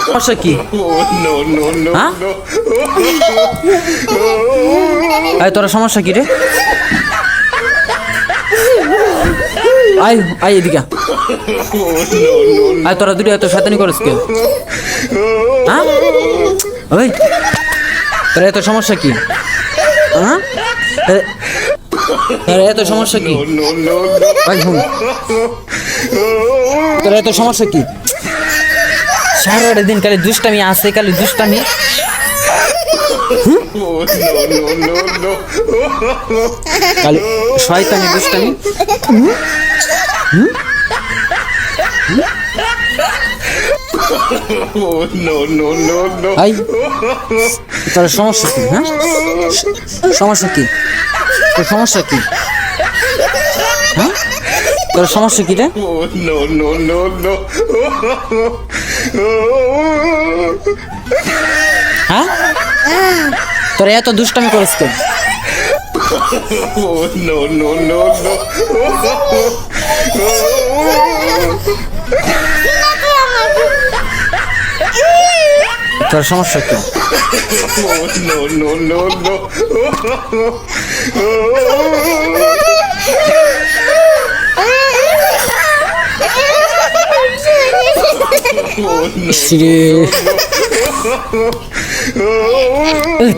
সমস্যা কি? হ্যাঁ আয় তোরা সমস্যা কি রে? আয় আয় এদিকে আয়। তোরা দুটো এত শয়তানি করিস কে? হ্যাঁ ওই তোরা এত সমস্যা কি? হ্যাঁ তোরা এত সমস্যা কি? ভাই শুন, তোরা এত সমস্যা কি? সারাটা দিন খালি দুষ্টামি আছে, খালি দুষ্টামি। খালি শয়তানি দুষ্টামি। তোর সমস্যা কি? হ্যাঁ সমস্যা কি? তোর সমস্যা কি? হ্যাঁ তোর সমস্যা কি রে? হ্যাঁ তোরা এত দুষ্টামি করিস কেন? তোর সমস্যা কি?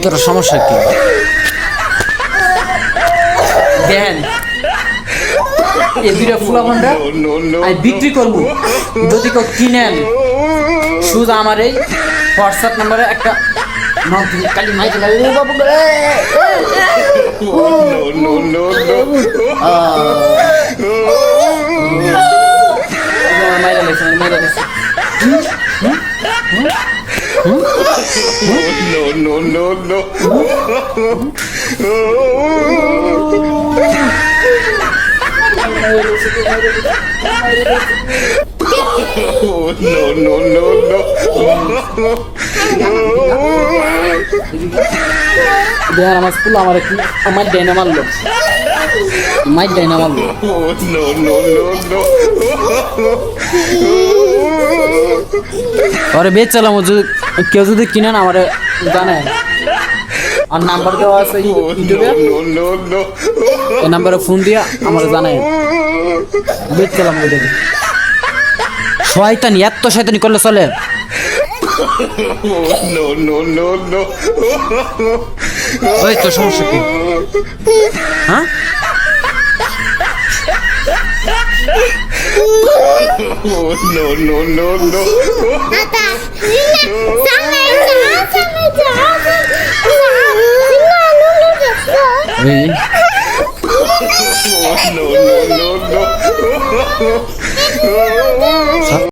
তোর সমস্যা কি? দেন এই দুইটা ফুলা ভান্ডা আমি বিক্রি করবো, যদি কেউ কিনেন শুধু আমার এই হোয়াটসঅ্যাপ নাম্বারে একটা কালি মাইকে দেয়ার আমার স্কুল আমার কি আমার ডাইনা মারলো, মাই ডাইনা মারলো। আরে বেচ চালাম, কেউ যদি কিনেন আমার জানে, আর নাম্বার দেওয়া আছে ইউটিউবে, এই নাম্বারে ফোন দিয়া আমার জানাই, বেচ চালাম। ওই দেখে শয়তানি, এত শয়তানি করলে চলে? ওই তোর সমস্যা কি? হ্যাঁ